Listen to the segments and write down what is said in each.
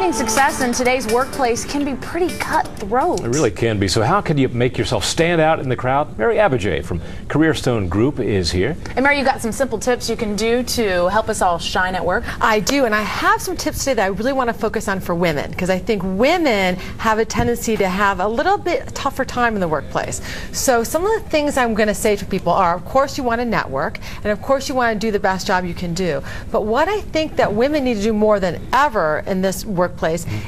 Finding success in today's workplace can be pretty cutthroat. It really can be. So how can you make yourself stand out in the crowd? Mary Abbajay from Careerstone Group is here. And Mary, you got some simple tips you can do to help us all shine at work? I do, and I have some tips today that I really want to focus on for women, because I think women have a tendency to have a little bit tougher time in the workplace. So some of the things I'm going to say to people are, of course, you want to network, and of course, you want to do the best job you can do. But what I think that women need to do more than ever in this workplace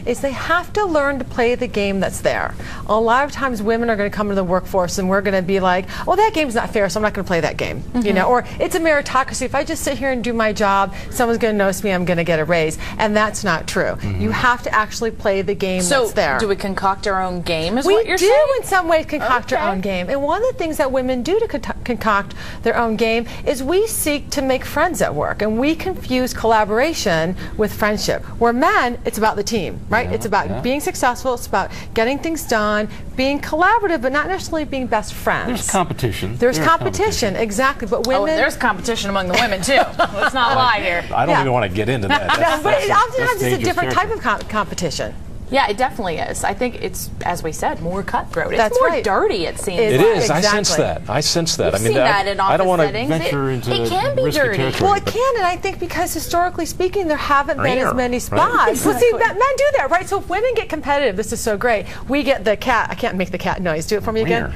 is they have to learn to play the game that's there. A lot of times women are going to come into the workforce and we're going to be like, well, that game's not fair, so I'm not going to play that game. You know, or it's a meritocracy. If I just sit here and do my job, someone's going to notice me, I'm going to get a raise. And that's not true. You have to actually play the game that's there. So do we concoct our own game is we what you're saying? We do in some ways concoct our own game. And one of the things that women do to concoct their own game is we seek to make friends at work. And we confuse collaboration with friendship. Where men, it's about the team, right? It's about being successful. It's about getting things done, being collaborative, but not necessarily being best friends. There's competition. There's competition, exactly. But women... Oh, and there's competition among the women, too. Let's not lie here. I don't even want to get into that. No, but oftentimes it's a different type of competition. Yeah, it definitely is. I think it's, as we said, more cutthroat. It's That's more dirty, it seems. It is. Exactly. I sense that. I sense that. We've seen that in office I don't want to settings. venture into it can be risky dirty. territory. Well, it can, and I think because historically speaking, there haven't been as many spots. Well, see, men do that, right? So if women get competitive, this is so great. We get the cat. I can't make the cat noise. Do it for me again.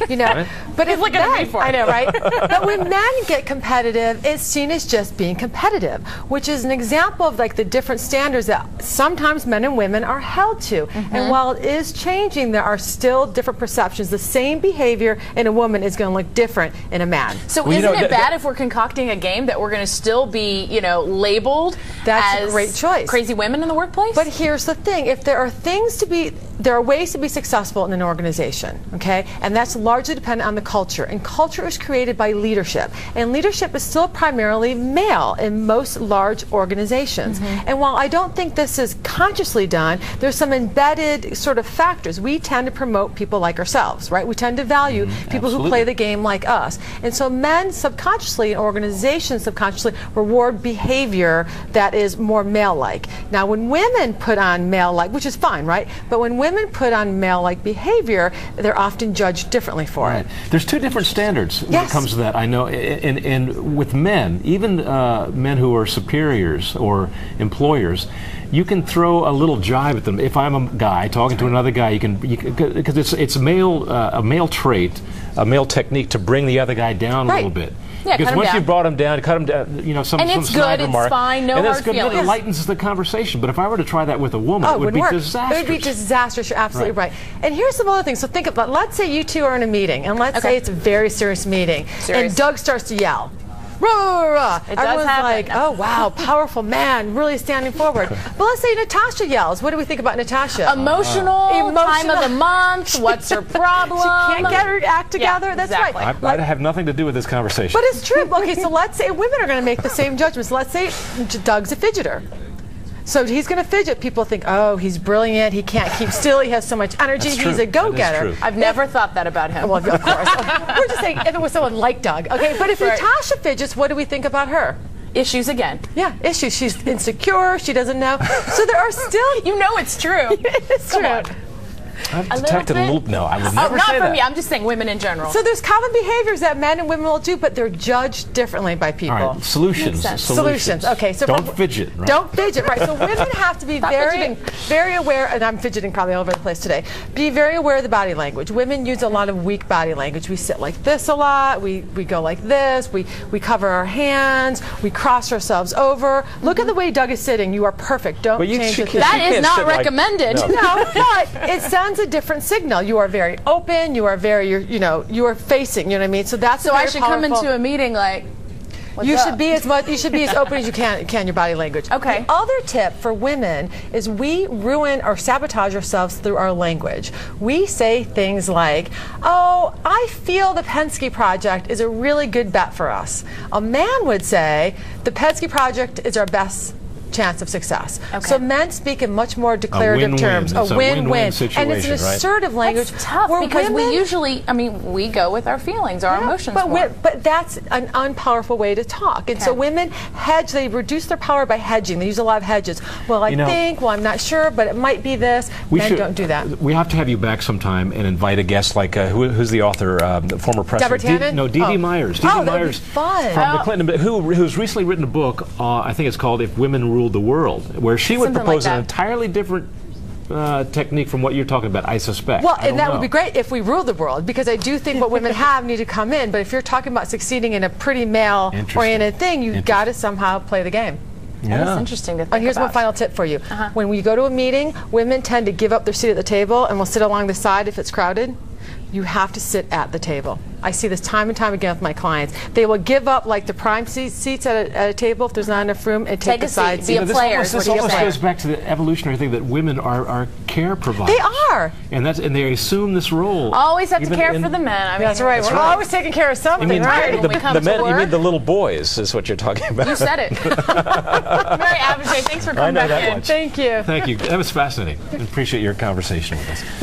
You know, but if looking at me for it. I know, right? But when men get competitive, it's seen as just being competitive, which is an example of like the different standards that sometimes men and women are held to. And while it is changing, there are still different perceptions. The same behavior in a woman is going to look different in a man. So isn't it bad if we're concocting a game that we're going to still be, you know, labeled as a great choice. Crazy women in the workplace? But here's the thing: if there are things to be, there are ways to be successful in an organization, okay? And that's largely dependent on the culture. And culture is created by leadership. And leadership is still primarily male in most large organizations. And while I don't think this is consciously done, there's some embedded sort of factors. We tend to promote people like ourselves, right? We tend to value people who play the game like us. And so men subconsciously and organizations subconsciously reward behavior that is more male-like. Now when women put on male-like, which is fine, right? But when women put on male-like behavior, they're often judged differently for it. There's two different standards when it comes to that, I know. And with men, even men who are superiors or employers, you can throw a little jibe at them. If I'm a guy talking to another guy, you can because it's a male trait, a male technique to bring the other guy down a little bit. Yeah, because once you brought him down, cut him down, you know, some it's snide good, remark, it's fine, no hard feelings. It lightens the conversation. But if I were to try that with a woman, it would be disastrous. It would be disastrous. You're absolutely right. And here's some other things. So think about, let's say you two are in a meeting, and let's say it's a very serious meeting, and Doug starts to yell. Rah, rah, rah. Everyone's like, oh wow, powerful man, really standing forward. But let's say Natasha yells. What do we think about Natasha? Emotional, time of the month, what's her problem? She can't get her act together. Yeah, that's exactly. right. I have nothing to do with this conversation. But it's true. Okay, so let's say women are going to make the same judgments. Let's say Doug's a fidgeter. So he's going to fidget. People think, oh, he's brilliant. He can't keep still. He has so much energy. He's a go-getter. I've never thought that about him. Well, of course. We're just saying if it was someone like Doug. Okay, but if Natasha fidgets, what do we think about her? Issues again. Yeah, issues. She's insecure. She doesn't know. So there are still... You know it's true. It's true. On. I've detected a little... No, I would never say that. Not for me. I'm just saying women in general. So there's common behaviors that men and women will do, but they're judged differently by people. All right, solutions. Solutions. Okay, so don't fidget. Right? Don't fidget. Right. So women have to be very aware. And I'm fidgeting probably all over the place today. Be very aware of the body language. Women use a lot of weak body language. We sit like this a lot. We go like this. We cover our hands. We cross ourselves over. Look at the way Doug is sitting. You are perfect. Don't change it. That is not recommended. No, but it sounds a different signal. You are very open. You are very, you are facing. You know what I mean? So that's so I should come into a meeting like. You should be as open as you can your body language. Okay. The other tip for women is we ruin or sabotage ourselves through our language. We say things like, "Oh, I feel the Penske project is a really good bet for us." A man would say, "The Penske project is our best chance of success. Okay. So men speak in much more declarative terms. It's a win-win And it's an assertive language. That's tough because we usually, I mean, we go with our feelings, our emotions. But that's an unpowerful way to talk. And so women hedge, they reduce their power by hedging. They use a lot of hedges. Well, I think, well, I'm not sure, but it might be this. Men don't do that. We have to have you back sometime and invite a guest like, who's the author, the former president? Deborah Tannen? Dee Dee Myers. Dee Dee Myers fun. from the Clinton, who's recently written a book, I think it's called If Women Ruled the World, where she would propose an entirely different technique from what you're talking about, I suspect. Well, and that would be great if we ruled the world, because I do think what women have need to come in, but if you're talking about succeeding in a pretty male-oriented thing, you've got to somehow play the game. Yeah. That is interesting to think And here's about. one final tip for you. When we go to a meeting, women tend to give up their seat at the table and will sit along the side if it's crowded. You have to sit at the table. I see this time and time again with my clients. They will give up like the prime seats at a table if there's not enough room and take the side seat. Be a player. This almost goes back to the evolutionary thing that women are care providers. They are. And they assume this role. Always have to care for the men. I mean, that's right. We're always taking care of something, right? The men, you mean the little boys is what you're talking about. You said it. Mary Abbajay, thanks for coming back in. Thank you. Thank you. That was fascinating. I appreciate your conversation with us.